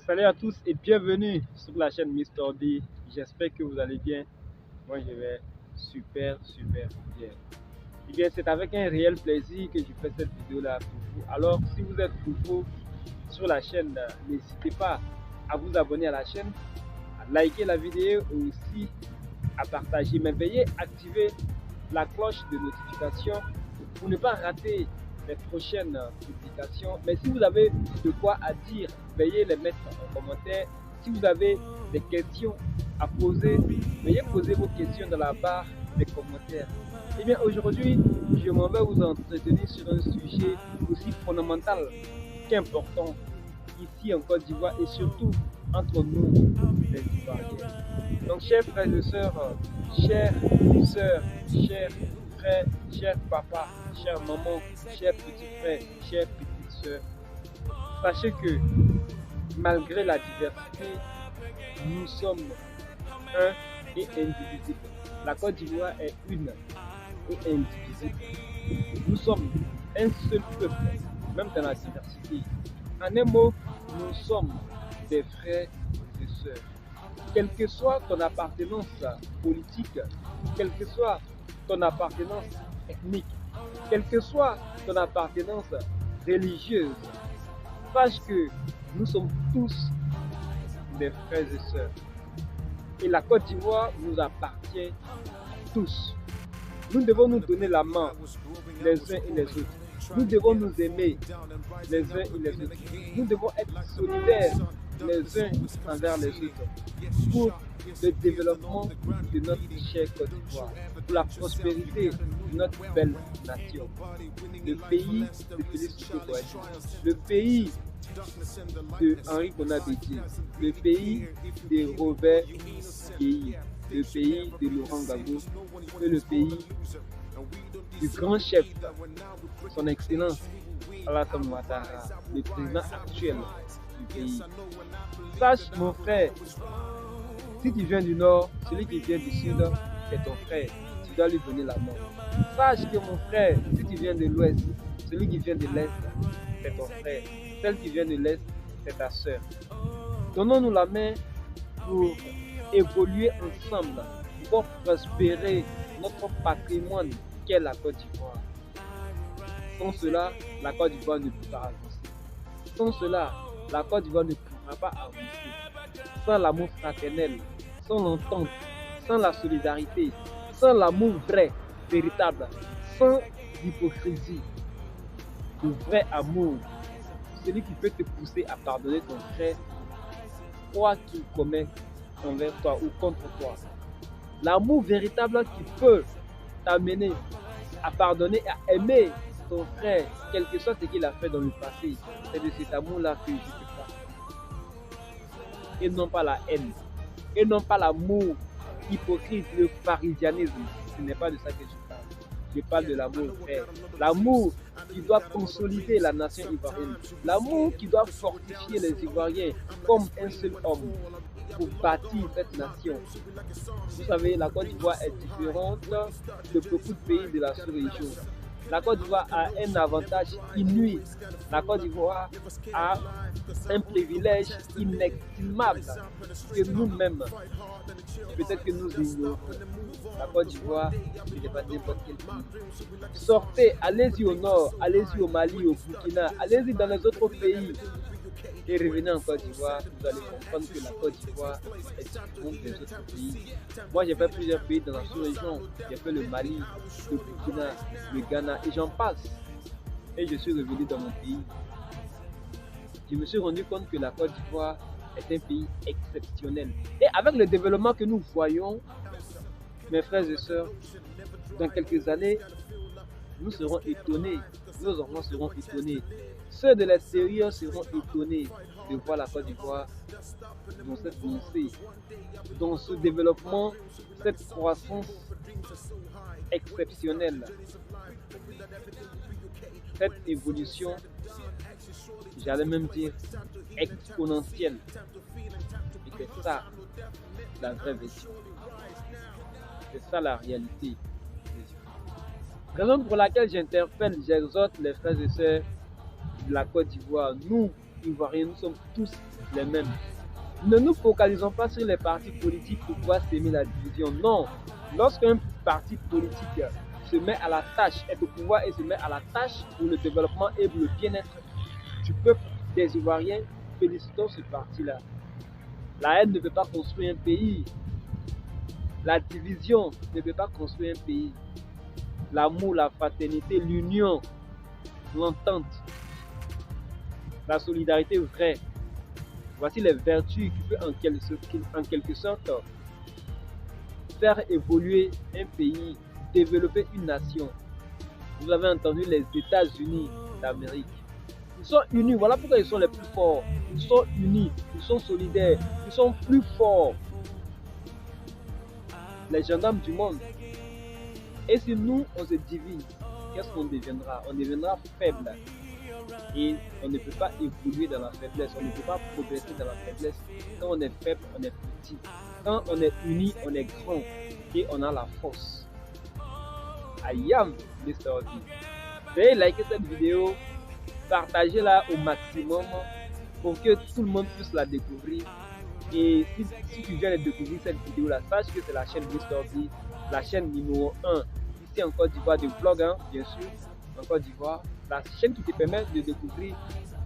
Salut à tous et bienvenue sur la chaîne Mister D. J'espère que vous allez bien. Moi, je vais super bien. Et bien, c'est avec un réel plaisir que je fais cette vidéo-là pour vous. Alors, si vous êtes nouveau sur la chaîne, n'hésitez pas à vous abonner à la chaîne, à liker la vidéo et aussi à partager. Mais veuillez activer la cloche de notification pour ne pas rater les prochaines publications. Mais si vous avez de quoi à dire, veuillez les mettre en commentaire. Si vous avez des questions à poser, veuillez poser vos questions dans la barre des commentaires. Et bien aujourd'hui, je m'en vais vous entretenir sur un sujet aussi fondamental qu'important ici en Côte d'Ivoire et surtout entre nous, les Ivoiriens. Donc, chers frères et sœurs, chers sœurs, chers frères, chers papas, chers mamans, chers petits frères, chères petites sœurs, sachez que malgré la diversité, nous sommes un et indivisibles. La Côte d'Ivoire est une et indivisible. Nous sommes un seul peuple, même dans la diversité. En un mot, nous sommes des frères et sœurs. Quelle que soit ton appartenance politique, quelle que soit ton appartenance ethnique, quelle que soit ton appartenance religieuse, sache que nous sommes tous des frères et sœurs. Et la Côte d'Ivoire nous appartient tous. Nous devons nous donner la main les uns et les autres. Nous devons nous aimer les uns et les autres. Nous devons être solidaires les uns envers les autres pour le développement de notre chère Côte d'Ivoire, pour la prospérité de notre belle nation. Le pays de Félix Houphouët-Boigny, le pays de Henri Konan Bédié, le pays de Robert Guéhi, le pays de Laurent Gbagbo et le pays du grand chef, son excellence Alassane Ouattara, le président actuel du pays. Sache mon frère, si tu viens du nord, celui qui vient du sud, c'est ton frère, tu dois lui donner la main. Sache que mon frère, si tu viens de l'ouest, celui qui vient de l'est, c'est ton frère. Celle qui vient de l'est, c'est ta soeur. Donnons-nous la main pour évoluer ensemble, pour prospérer notre patrimoine qu'est la Côte d'Ivoire. Sans cela, la Côte d'Ivoire ne pourra pas avancer. Sans cela, la Côte d'Ivoire ne pourra pas avancer. Sans l'amour fraternel, sans l'entente, sans la solidarité, sans l'amour vrai, véritable, sans l'hypocrisie, le vrai amour, celui qui peut te pousser à pardonner ton frère, quoi qu'il commet envers toi ou contre toi. L'amour véritable qui peut t'amener à pardonner et à aimer ton frère, quel que soit ce qu'il a fait dans le passé. C'est de cet amour-là que je te parle. Et non pas la haine. Et non pas l'amour hypocrite, le pharisianisme. Ce n'est pas de ça que je parle. Je parle de l'amour frère. L'amour qui doit consolider la nation ivoirienne. L'amour qui doit fortifier les Ivoiriens comme un seul homme pour bâtir cette nation. Vous savez, la Côte d'Ivoire est différente de beaucoup de pays de la sous-région. La Côte d'Ivoire a un avantage inouï. La Côte d'Ivoire a un privilège inestimable que nous-mêmes, peut-être que nous ignorons. La Côte d'Ivoire, ce n'est pas n'importe quel pays. Sortez, allez-y au nord, allez-y au Mali, au Burkina, allez-y dans les autres pays. Et revenez en Côte d'Ivoire, vous allez comprendre que la Côte d'Ivoire est différente des autres pays. Moi, j'ai fait plusieurs pays dans la sous-région. J'ai fait le Mali, le Burkina, le Ghana et j'en passe. Et je suis revenu dans mon pays. Je me suis rendu compte que la Côte d'Ivoire est un pays exceptionnel. Et avec le développement que nous voyons, mes frères et sœurs, dans quelques années, nous serons étonnés. Nos enfants seront étonnés. Ceux de l'extérieur seront étonnés de voir la Côte d'Ivoire dans cette lancée, dans ce développement, cette croissance exceptionnelle, cette évolution, j'allais même dire exponentielle. Et c'est ça la vraie version. C'est ça la réalité. Raison pour laquelle j'interpelle, j'exhorte les frères et sœurs de la Côte d'Ivoire. Nous, Ivoiriens, nous sommes tous les mêmes. Ne nous focalisons pas sur les partis politiques pour pouvoir s'aimer la division. Non, lorsqu'un parti politique se met à la tâche, est au pouvoir et se met à la tâche pour le développement et pour le bien-être du peuple des Ivoiriens, félicitons ce parti-là. La haine ne peut pas construire un pays. La division ne peut pas construire un pays. L'amour, la fraternité, l'union, l'entente, la solidarité vraie. Voici les vertus qui peuvent en quelque sorte faire évoluer un pays, développer une nation. Vous avez entendu les États-Unis d'Amérique. Ils sont unis, voilà pourquoi ils sont les plus forts. Ils sont unis, ils sont solidaires, ils sont plus forts. Les gendarmes du monde. Et si nous, on se divise, qu'est-ce qu'on deviendra? On deviendra faible. Et on ne peut pas évoluer dans la faiblesse, on ne peut pas progresser dans la faiblesse. Quand on est faible, on est petit. Quand on est uni, on est grand et on a la force. I am Mr. Odi. Veuillez liker cette vidéo, partagez-la au maximum pour que tout le monde puisse la découvrir. Et si tu viens de découvrir cette vidéo là, sache que c'est la chaîne Mr. Odi, la chaîne numéro 1 ici en Côte d'Ivoire, de vlog, hein, bien sûr, en Côte d'Ivoire. La chaîne qui te permet de découvrir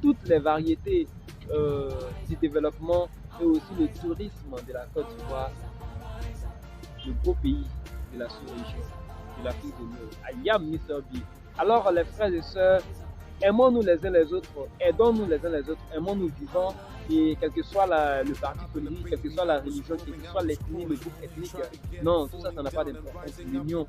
toutes les variétés du développement et aussi le tourisme de la Côte d'Ivoire, le beau pays de la sous-région, de l'Afrique de l'Ouest. I am Mr. B. Alors les frères et sœurs, aimons-nous les uns les autres, aidons-nous les uns les autres, aimons-nous vivants, et quel que soit le parti politique, quelle que soit la religion, quelle que soit l'ethnie, le groupe ethnique, non, tout ça, ça n'a pas d'importance. L'union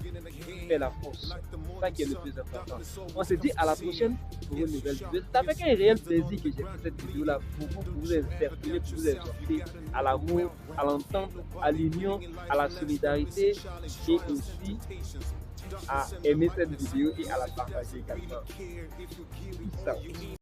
fait la force. C'est ça qui est le plus important. On se dit à la prochaine pour une nouvelle vidéo. C'est avec un réel plaisir que j'ai fait cette vidéo-là pour vous interpeller, pour vous exhorter à l'amour, à l'entente, à l'union, à la solidarité et aussi à aimer cette vidéo et à la partager également. Peace out.